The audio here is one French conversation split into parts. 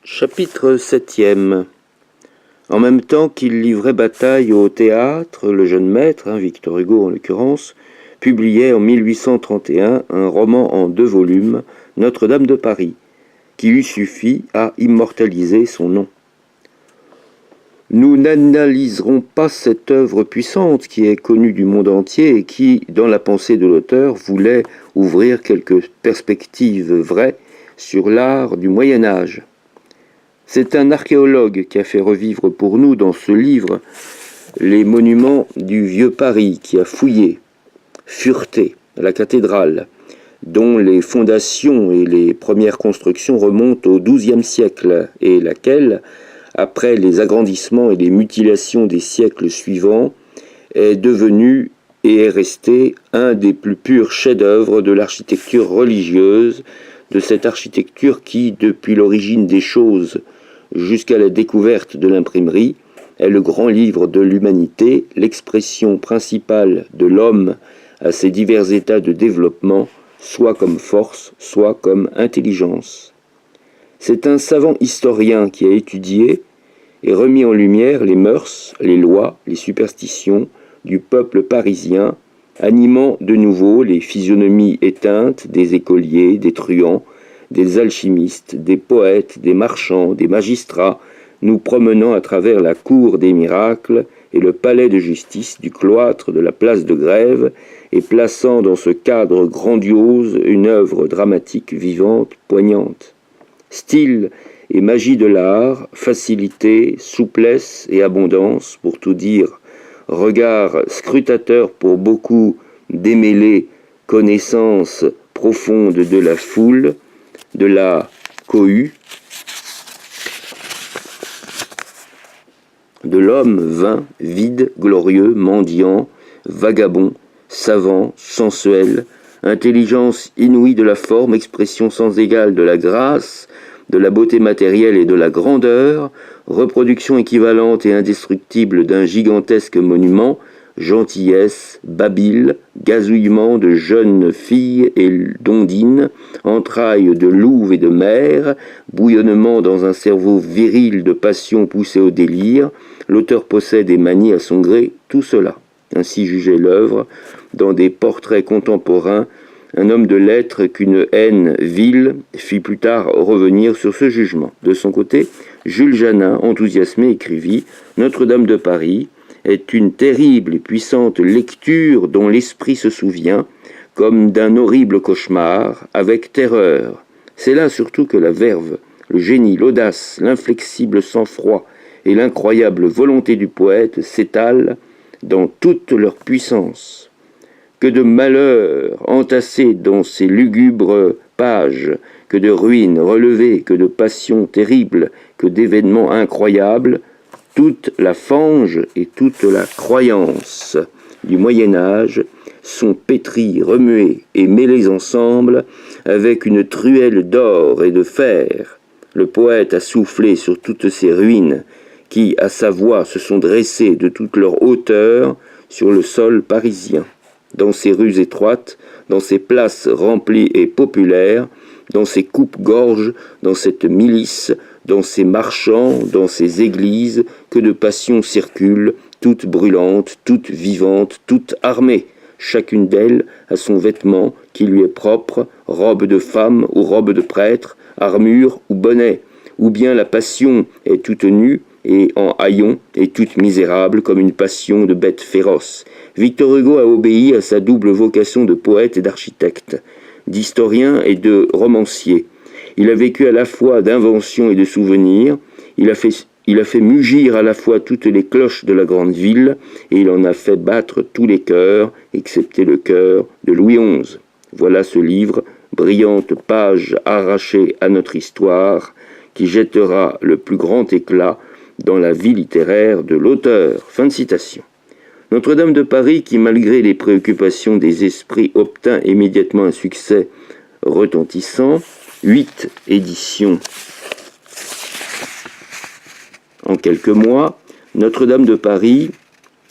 Chapitre 7e. En même temps qu'il livrait bataille au théâtre, le jeune maître, Victor Hugo en l'occurrence, publiait en 1831 un roman en 2 volumes, Notre-Dame de Paris, qui eût suffi à immortaliser son nom. Nous n'analyserons pas cette œuvre puissante qui est connue du monde entier et qui, dans la pensée de l'auteur, voulait ouvrir quelques perspectives vraies sur l'art du Moyen-Âge. C'est un archéologue qui a fait revivre pour nous dans ce livre les monuments du vieux Paris, qui a fouillé, fureté la cathédrale, dont les fondations et les premières constructions remontent au XIIe siècle, et laquelle, après les agrandissements et les mutilations des siècles suivants, est devenue et est restée un des plus purs chefs-d'œuvre de l'architecture religieuse, de cette architecture qui, depuis l'origine des choses jusqu'à la découverte de l'imprimerie, est le grand livre de l'humanité, l'expression principale de l'homme à ses divers états de développement, soit comme force, soit comme intelligence. C'est un savant historien qui a étudié et remis en lumière les mœurs, les lois, les superstitions du peuple parisien, animant de nouveau les physionomies éteintes des écoliers, des truands, des alchimistes, des poètes, des marchands, des magistrats, nous promenant à travers la cour des miracles et le palais de justice du cloître de la place de Grève, et plaçant dans ce cadre grandiose une œuvre dramatique vivante, poignante. Style et magie de l'art, facilité, souplesse et abondance, pour tout dire, regard scrutateur pour beaucoup, démêlé, connaissance profonde de la foule, de la cohue, de l'homme vain, vide, glorieux, mendiant, vagabond, savant, sensuel, intelligence inouïe de la forme, expression sans égale de la grâce, de la beauté matérielle et de la grandeur, reproduction équivalente et indestructible d'un gigantesque monument, gentillesse, babile, gazouillement de jeunes filles et d'ondines, entrailles de louve et de mer, bouillonnement dans un cerveau viril de passion poussée au délire, l'auteur possède et manie à son gré tout cela. Ainsi jugeait l'œuvre, dans des portraits contemporains, un homme de lettres qu'une haine vile fit plus tard revenir sur ce jugement. De son côté, Jules Janin, enthousiasmé, écrivit « Notre-Dame de Paris est une terrible et puissante lecture dont l'esprit se souvient, comme d'un horrible cauchemar, avec terreur. C'est là surtout que la verve, le génie, l'audace, l'inflexible sang-froid et l'incroyable volonté du poète s'étalent dans toute leur puissance. Que de malheurs entassés dans ces lugubres pages, que de ruines relevées, que de passions terribles, que d'événements incroyables, toute la fange et toute la croyance du Moyen-Âge sont pétries, remuées et mêlées ensemble avec une truelle d'or et de fer. Le poète a soufflé sur toutes ces ruines qui, à sa voix, se sont dressées de toute leur hauteur sur le sol parisien. Dans ces rues étroites, dans ces places remplies et populaires, dans ces coupes-gorges, dans cette milice, dans ces marchands, dans ces églises, que de passions circulent, toutes brûlantes, toutes vivantes, toutes armées. Chacune d'elles a son vêtement qui lui est propre, robe de femme ou robe de prêtre, armure ou bonnet, ou bien la passion est toute nue et en haillons et toute misérable comme une passion de bête féroce. Victor Hugo a obéi à sa double vocation de poète et d'architecte, d'historien et de romancier. Il a vécu à la fois d'invention et de souvenirs, il a fait mugir à la fois toutes les cloches de la grande ville, et il en a fait battre tous les cœurs, excepté le cœur de Louis XI. Voilà ce livre, brillante page arrachée à notre histoire, qui jettera le plus grand éclat dans la vie littéraire de l'auteur. Fin de citation. Notre-Dame de Paris, qui malgré les préoccupations des esprits obtint immédiatement un succès retentissant, 8 éditions en quelques mois, Notre-Dame de Paris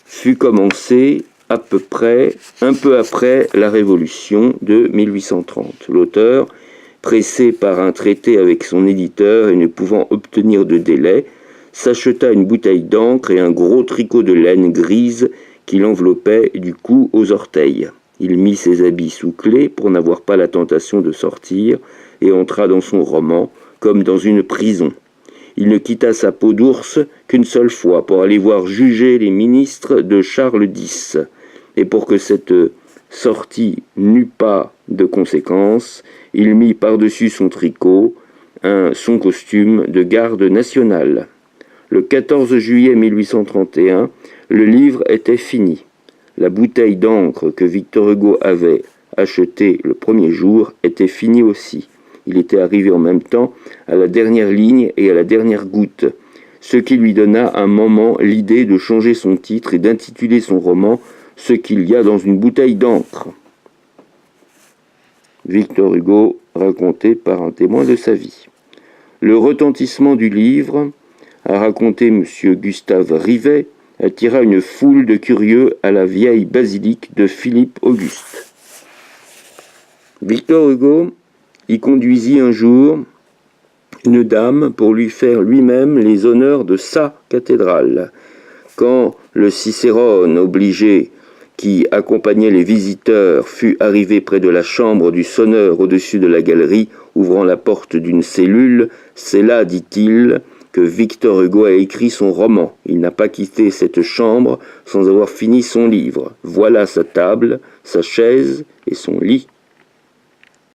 fut commencée à peu près, un peu après la Révolution de 1830. L'auteur pressé par un traité avec son éditeur et ne pouvant obtenir de délai, s'acheta une bouteille d'encre et un gros tricot de laine grise qui l'enveloppait du cou aux orteils. Il mit ses habits sous clé pour n'avoir pas la tentation de sortir et entra dans son roman comme dans une prison. Il ne quitta sa peau d'ours qu'une seule fois pour aller voir juger les ministres de Charles X. Et pour que cette sortie n'eût pas de conséquences, il mit par-dessus son tricot son costume de garde national. Le 14 juillet 1831, le livre était fini. La bouteille d'encre que Victor Hugo avait achetée le premier jour était finie aussi. Il était arrivé en même temps à la dernière ligne et à la dernière goutte, ce qui lui donna un moment l'idée de changer son titre et d'intituler son roman « Ce qu'il y a dans une bouteille d'encre ». Victor Hugo, raconté par un témoin de sa vie. Le retentissement du livre, a raconté M. Gustave Rivet, attira une foule de curieux à la vieille basilique de Philippe Auguste. Victor Hugo y conduisit un jour une dame pour lui faire lui-même les honneurs de sa cathédrale. Quand le Cicérone obligé qui accompagnait les visiteurs fut arrivé près de la chambre du sonneur au-dessus de la galerie, ouvrant la porte d'une cellule, c'est là, dit-il, que Victor Hugo a écrit son roman. Il n'a pas quitté cette chambre sans avoir fini son livre. Voilà sa table, sa chaise et son lit.